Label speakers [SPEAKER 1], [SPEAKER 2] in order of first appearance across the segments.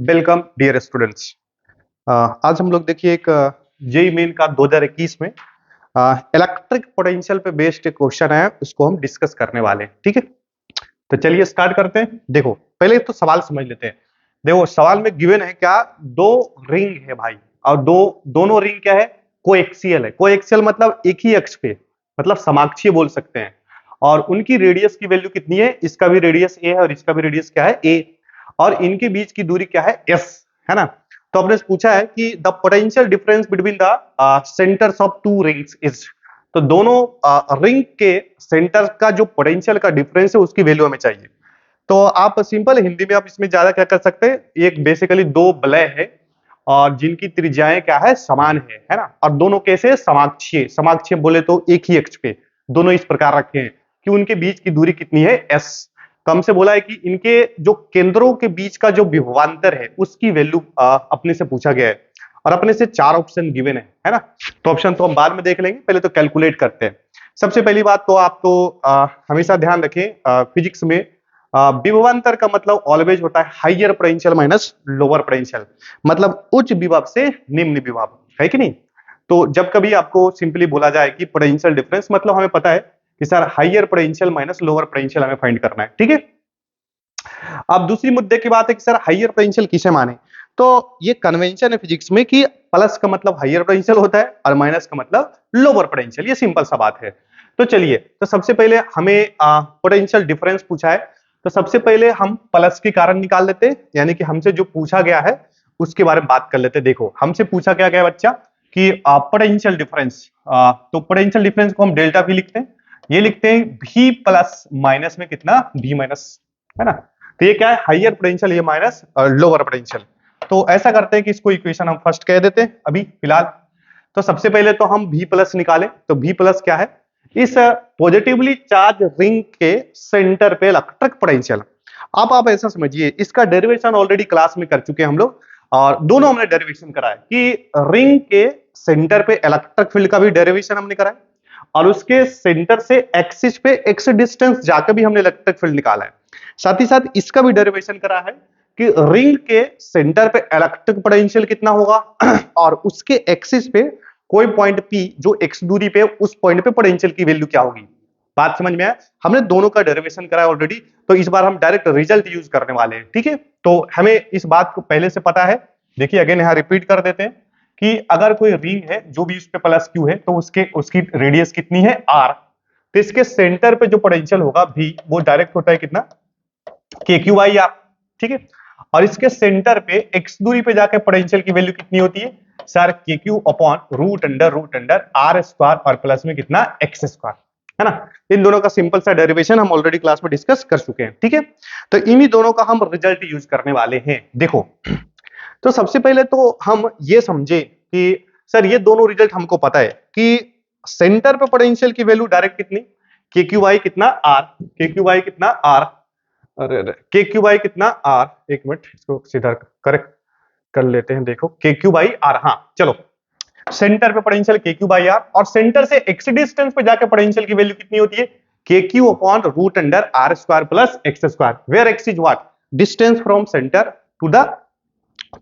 [SPEAKER 1] Welcome dear students. आज हम लोग देखिए एक जेई मेन का 2021 में इलेक्ट्रिक पोटेंशियल पे बेस्ड एक क्वेश्चन है, उसको हम डिस्कस करने वाले हैं। ठीक है, तो चलिए स्टार्ट करते हैं। देखो पहले तो सवाल समझ लेते हैं। देखो सवाल में गिवन है क्या, दो रिंग है भाई, और दोनों रिंग क्या है, कोएक्सियल है। कोएक्सियल मतलब एक ही अक्ष पे, मतलब समाक्षीय बोल सकते हैं। और उनकी रेडियस की वैल्यू कितनी है, इसका भी रेडियस ए है और इसका भी रेडियस क्या है, ए। और इनके बीच की दूरी क्या है, एस, है ना। तो आपने पूछा है कि the potential difference between the centres of to rings is. तो दोनों रिंग के सेंटर का जो पोटेंशियल का डिफरेंस है उसकी वैल्यू हमें चाहिए। तो आप सिंपल हिंदी में आप इसमें ज्यादा क्या कर सकते हैं, एक बेसिकली दो वलय है और जिनकी त्रिज्याएं क्या है, समान है ना। और दोनों कैसे, समाक्षीय। समाक्षीय बोले तो एक ही अक्ष पे दोनों इस प्रकार रखे हैं कि उनके बीच की दूरी कितनी है, एस। तो हमसे बोला है कि इनके जो केंद्रों के बीच का जो विभवांतर है उसकी वैल्यू अपने से पूछा गया है। और अपने से चार ऑप्शन गिवन है ना। तो ऑप्शन तो हम बाद में देख लेंगे, पहले तो कैलकुलेट करते हैं। सबसे पहली बात तो आप तो हमेशा ध्यान रखें, फिजिक्स में विभवांतर का मतलब ऑलवेज होता है higher potential minus lower potential, मतलब उच्च विभव से निम्न विभव, है कि नहीं। तो जब कभी आपको सिंपली बोला जाए कि पोटेंशियल डिफरेंस, मतलब हमें पता है कि sir higher potential minus lower potential हमें फाइंड करना है। ठीक है, अब दूसरी मुद्दे की बात है कि सर हाइयर पोटेंशियल किसे माने। तो ये कन्वेंशन है फिजिक्स में कि प्लस का मतलब हाइयर पोटेंशियल होता है और माइनस का मतलब लोअर पोटेंशियल। ये सिंपल सा बात है। तो चलिए, तो सबसे पहले हमें पोटेंशियल डिफरेंस पूछा है, तो सबसे पहले हम प्लस के कारण निकाल लेते हैं, यानी कि हमसे जो पूछा गया है उसके बारे में बात कर लेते हैं। देखो हमसे पूछा क्या गया बच्चा कि पोटेंशियल डिफरेंस, तो पोटेंशियल डिफरेंस को हम डेल्टा भी लिखते हैं। ये लिखते हैं भी प्लस माइनस में कितना, भी माइनस, है ना। तो ये क्या है, हाइयर पोटेंशियल, ये माइनस लोअर पोटेंशियल। तो ऐसा करते हैं कि इसको इक्वेशन हम फर्स्ट कह देते हैं अभी फिलहाल। तो सबसे पहले तो हम भी प्लस निकालें, तो भी प्लस क्या है, इस पॉजिटिवली चार्ज रिंग के सेंटर पे इलेक्ट्रिक पोटेंशियल। आप ऐसा समझिए, इसका डेरिवेशन ऑलरेडी क्लास में कर चुके हैं हम लोग, और दोनों हमने डेरिवेशन करा है कि रिंग के सेंटर पे इलेक्ट्रिक फील्ड का भी डेरिवेशन हमने करा है, और उसके सेंटर से एक्सिस पे एक्स डिस्टेंस जाकर भी हमने इलेक्ट्रिक फील्ड निकाला है। साथ ही साथ इसका भी डेरिवेशन करा है कि रिंग के सेंटर पे इलेक्ट्रिक पोटेंशियल कितना होगा और उसके एक्सिस पे कोई पॉइंट P जो x दूरी पे, उस पॉइंट पे पोटेंशियल की वैल्यू क्या होगी। बात समझ में आया, हमने दोनों का डेरिवेशन करा है ऑलरेडी। तो इस बार हम डायरेक्ट रिजल्ट यूज करने वाले हैं। ठीक है, तो हमें इस बात को पहले से पता है। देखिए अगेन यहां रिपीट कर देते हैं कि अगर कोई रिंग है जो भी उस पे प्लस क्यू है, तो उसकी रेडियस कितनी है, r। तो इसके सेंटर पे जो पोटेंशियल होगा v, वो डायरेक्ट होता है कितना, के क्यू बाई आर। ठीक है, और इसके सेंटर पे x दूरी पे जाकर पोटेंशियल की वैल्यू कितनी होती है, सर K Q upon root under R square और प्लस में कितना, एक्स स्क्वायर, है ना। इन दोनों का सिंपल सा डेरिवेशन हम ऑलरेडी क्लास में डिस्कस कर चुके हैं। ठीक है, तो इन्हीं दोनों का हम रिजल्ट यूज करने वाले हैं। देखो, तो सबसे पहले तो हम ये समझे कि सर ये दोनों रिजल्ट हमको पता है कि सेंटर पे पोटेंशियल की वैल्यू डायरेक्ट कितनी, के क्यू बाई कितना, आर, के क्यू बाई कितना, आर, अरे के क्यू बाई कितना, आर। एक मिनट, इसको सीधा करेक्ट कर लेते हैं। देखो के क्यू बाई आर, हाँ चलो, सेंटर पे potential K Q by R, और सेंटर से एक्स डिस्टेंस पे जाके पोटेंशियल की वैल्यू कितनी होती है, K Q upon root under R square plus X square, where X is what, distance from centre to the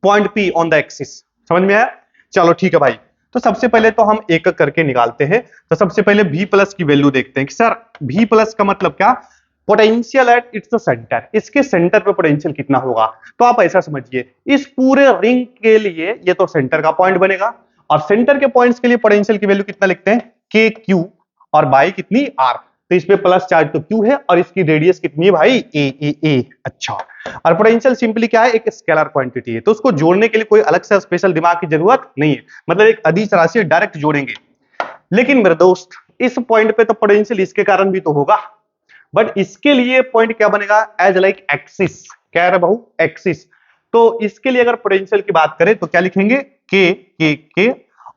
[SPEAKER 1] point P on the axis. समझ में आया, चलो ठीक है भाई। तो सबसे पहले तो हम एक एक करके निकालते हैं। तो सबसे पहले V प्लस की वैल्यू देखते हैं कि सर V प्लस का मतलब क्या, पोटेंशियल एट इट्स सेंटर, इसके सेंटर पे पोटेंशियल कितना होगा। तो आप ऐसा समझिए, इस पूरे रिंग के लिए ये तो सेंटर का पॉइंट बनेगा, और सेंटर के पॉइंट्स के लिए पोटेंशियल की वैल्यू कितना लिखते हैं, के क्यू, और बाई कितनी, आर। तो इस पे प्लस चार्ज तो क्यू है, और इसकी रेडियस कितनी है भाई, ए। अच्छा, और पोटेंशियल सिंपली क्या है, एक स्केलर क्वांटिटी है, तो उसको जोड़ने के लिए कोई अलग से स्पेशल दिमाग की जरूरत नहीं है, मतलब एक अदिश राशि डायरेक्ट जोड़ेंगे। लेकिन मेरे दोस्त, इस पॉइंट पे तो पोटेंशियल इसके कारण भी तो होगा, बट इसके लिए पॉइंट क्या बनेगा, एज लाइक एक्सिस। क्या है बहू, एक्सिस। तो इसके लिए अगर पोटेंशियल की बात करें तो क्या लिखेंगे, के।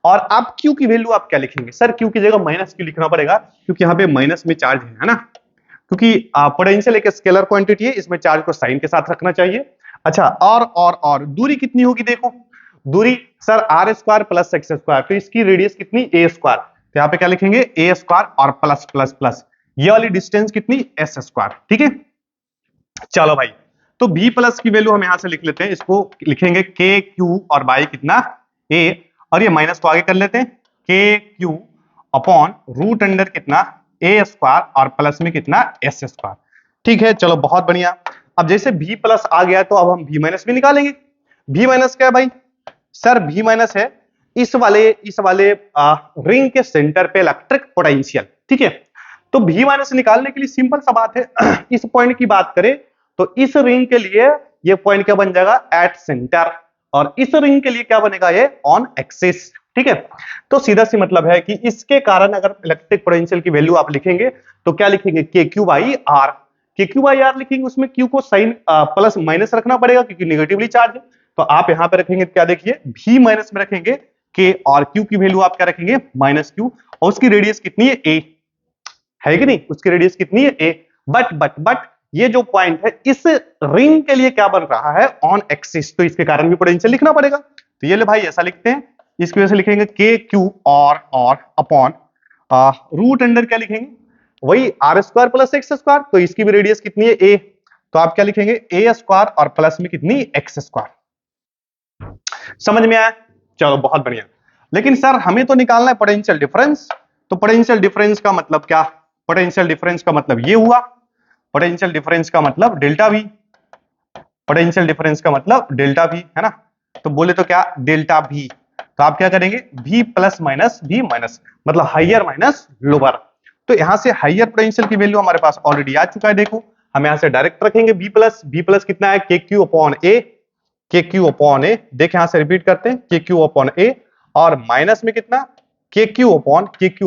[SPEAKER 1] और आप क्यू की वैल्यू आप क्या लिखेंगे, सर क्यू की जगह माइनस क्यू लिखना पड़ेगा, क्योंकि यहाँ पे माइनस में चार्ज है ना, क्योंकि पोटेंशियल एक स्केलर क्वांटिटी है, इसमें चार्ज को साइन के साथ रखना चाहिए। अच्छा, और दूरी कितनी होगी, देखो दूरी सर R square plus X square, तो इसकी रेडियस कितनी, ए स्क्वायर। तो यहाँ पे क्या लिखेंगे ए स्क्वायर और प्लस प्लस प्लस ये वाली डिस्टेंस कितनी एस स्क्वायर। ठीक है, चलो भाई, तो b प्लस की वैल्यू हम यहां से लिख लेते हैं, इसको लिखेंगे के क्यू और बाई कितना a, और ये माइनस को आगे कर लेते हैं के क्यू अपॉन रूट अंडर कितना ए स्क्वायर और प्लस में कितना एस स्क्वायर। ठीक है, चलो बहुत बढ़िया। अब जैसे v प्लस आ गया तो अब हम v माइनस भी निकालेंगे। v माइनस क्या है भाई सर? v माइनस है इस वाले रिंग के सेंटर पे इलेक्ट्रिक पोटेंशियल। ठीक है, तो v माइनस निकालने के लिए सिंपल सा बात है इस पॉइंट की बात करें तो इस रिंग के लिए ये पॉइंट क्या बन जाएगा एट सेंटर, और इस रिंग के लिए क्या बनेगा ये ऑन एक्सिस। ठीक है, तो सीधा सी मतलब है कि इसके कारण अगर इलेक्ट्रिक पोटेंशियल की वैल्यू आप लिखेंगे तो क्या लिखेंगे के क्यू बाई आर। के क्यू बाई आर लिखेंगे, उसमें क्यू को साइन प्लस माइनस रखना पड़ेगा क्योंकि नेगेटिवली चार्ज है। तो आप यहां पे रखेंगे क्या देखिए v माइनस में रखेंगे के और q की वैल्यू आप क्या रखेंगे माइनस क्यू, और उसकी रेडियस कितनी है a, है कि नहीं? उसकी रेडियस कितनी है a। बट ये जो पॉइंट है इस रिंग के लिए क्या बन रहा है ऑन एक्सिस, तो इसके कारण भी पोटेंशियल लिखना पड़ेगा। तो ये ले भाई ऐसा लिखते हैं, इसकी वजह से लिखेंगे के क्यू और अपॉन रूट अंडर क्या लिखेंगे वही R square plus X square, तो इसकी भी रेडियस कितनी है a, तो आप क्या लिखेंगे ए स्क्वायर और प्लस में कितनी एक्स स्क्वायर। समझ में आया? चलो बहुत बढ़िया। लेकिन सर हमें तो निकालना है पोटेंशियल डिफरेंस, तो पोटेंशियल डिफरेंस का मतलब क्या? पोटेंशियल डिफरेंस का मतलब ये हुआ, पोटेंशियल डिफरेंस का मतलब डेल्टा वी, पोटेंशियल डिफरेंस का मतलब डेल्टा वी है ना, तो बोले तो क्या डेल्टा वी, तो आप क्या करेंगे v plus minus v minus मतलब हाइयर माइनस लोअर। तो यहां से हाइयर पोटेंशियल की वैल्यू हमारे पास ऑलरेडी आ चुका है, देखो हम यहां से डायरेक्ट रखेंगे v प्लस कितना है के क्यू अपॉन ए, के क्यू अपॉन ए, देख यहां से रिपीट करते हैं के क्यू अपॉन ए, और माइनस में कितना के Q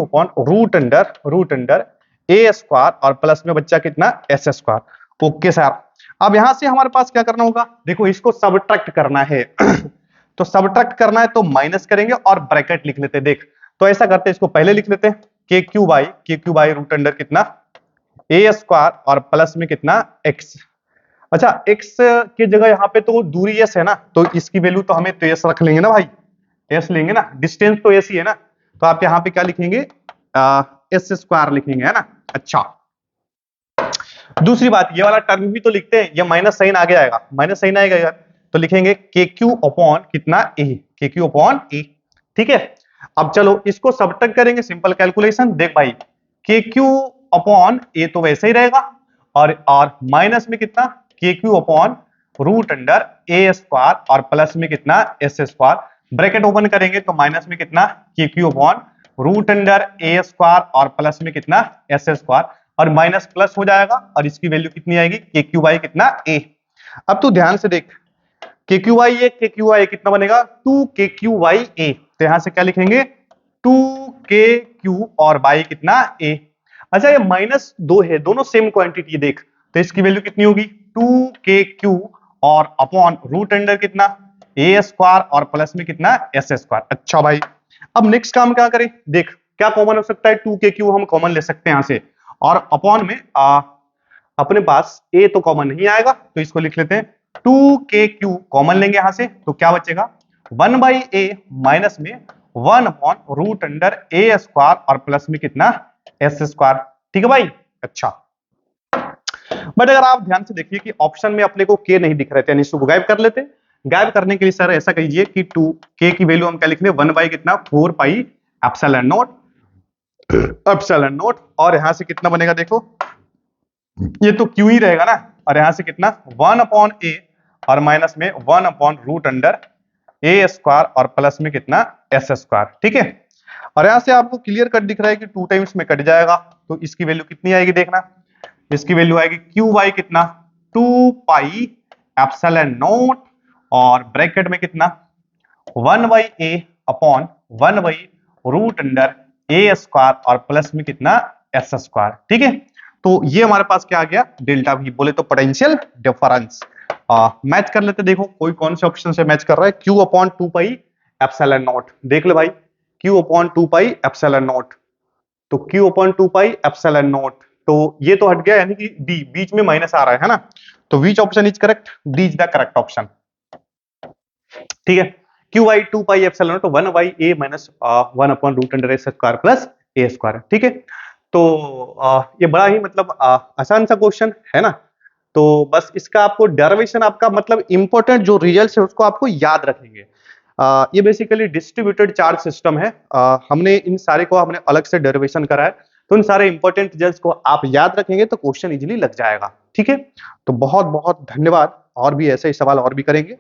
[SPEAKER 1] upon root under A square और प्लस में बच्चा कितना एस स्क्वायर। ओके सर, अब यहां से हमारे पास क्या करना होगा, देखो इसको सबट्रैक्ट करना है तो सबट्रैक्ट करना है तो माइनस करेंगे और ब्रैकेट लिख लेते हैं। देख तो ऐसा करते हैं, इसको पहले लिख लेते हैं के क्यू बाई रूट अंडर कितना ए स्क्वायर और प्लस में कितना एक्स। अच्छा एक्स की जगह यहाँ पे तो दूरी एस है ना, तो इसकी वैल्यू तो हमें तो एस रख लेंगे ना भाई, एस लेंगे ना, डिस्टेंस तो एस ही है ना, तो आप यहाँ पे क्या लिखेंगे एस स्क्वायर लिखेंगे है ना। अच्छा दूसरी बात ये वाला टर्म भी तो लिखते हैं, ये माइनस साइन आगे आएगा, माइनस साइन आएगा यार, तो लिखेंगे के क्यू अपॉन कितना ए, के क्यू अपॉन ए। ठीक है, अब चलो इसको सबट्रैक्ट करेंगे, सिंपल कैलकुलेशन। देख भाई के क्यू अपॉन ए तो वैसे ही रहेगा, और माइनस में कितना के Q upon root under A square और प्लस में कितना एस स्क्वायर, ब्रैकेट ओपन करेंगे तो माइनस में कितना के Q upon root under A square और प्लस में कितना एस स्क्वायर, और माइनस प्लस हो जाएगा और इसकी वैल्यू कितनी आएगी के क्यू बाई कितना ए। अब तू ध्यान से देख के क्यू बाई ए, के क्यू बाई कितना बनेगा 2 के क्यू बाई ए, तो यहां से क्या लिखेंगे 2 के क्यू और बाई कितना ए। अच्छा ये माइनस 2 है, दोनों सेम क्वांटिटी देख, तो इसकी वैल्यू कितनी होगी 2 के क्यू और अपॉन रूट अंडर कितना ए स्क्वायर और प्लस में कितना एस स्क्वायर। अच्छा भाई अब नेक्स्ट काम क्या करें, देख क्या कॉमन हो सकता है 2 के क्यू हम कॉमन ले सकते हैं यहां से, और अपॉन में अपने पास ए तो कॉमन नहीं आएगा तो इसको लिख लेते हैं 2 के क्यू कॉमन लेंगे यहां से, तो क्या बचेगा 1 बाई ए माइनस में 1 upon root under A square और प्लस में कितना एस स्क्वायर। ठीक है भाई। अच्छा बट अगर आप ध्यान से देखिए कि ऑप्शन में अपने को के नहीं दिख रहे थे, यानी इसको गायब कर लेते। गायब करने के लिए सर ऐसा कहिए कि 2 के की वैल्यू हम क्या लिख लें 1 बाई कितना 4 पाई एप्सिलॉन नोट, और यहां से कितना बनेगा देखो ये तो क्यू ही रहेगा ना, और यहां से कितना 1 अपॉन ए और माइनस में 1 upon root under A square और प्लस में कितना एस स्क्वायर। ठीक है, और यहां से आपको क्लियर कट दिख रहा है कि 2 टाइम्स में कट जाएगा, तो इसकी वैल्यू कितनी आएगी देखना, इसकी वैल्यू आएगी क्यू बाई कितना 2 पाई एप्सिलॉन नोट और ब्रैकेट में कितना 1 by A upon 1 by root under A square और प्लस में कितना एस स्क्वायर। ठीक है, तो ये हमारे पास क्या आ गया डेल्टा वी, बोले तो पोटेंशियल डिफरेंस। मैच कर लेते, देखो कोई कौन से ऑप्शन से मैच कर रहा है, Q upon 2 pi epsilon naught, देख ले भाई Q upon 2 pi epsilon naught, तो Q upon 2 pi epsilon naught, तो ये तो हट गया, यानी कि डी बीच में माइनस आ रहा है ना, तो which option is correct, D is the correct option. ठीक है, Q by 2 pi epsilon nought 1 by A minus 1 upon root under A square plus A square, ठीक है। तो ये बड़ा ही मतलब आसान सा क्वेश्चन है ना। तो बस इसका आपको डेरिवेशन, आपका मतलब इंपॉर्टेंट जो रिजल्ट है उसको आपको याद रखेंगे। ये बेसिकली डिस्ट्रीब्यूटेड चार्ज सिस्टम है। हमने इन सारे को हमने अलग से डेरिवेशन करा है, तो इन सारे इंपॉर्टेंट रिजल्ट्स को आप याद रखेंगे तो क्वेश्चन इजीली लग जाएगा, ठीक है। तो बहुत बहुत धन्यवाद, और भी ऐसे ही सवाल और भी करेंगे।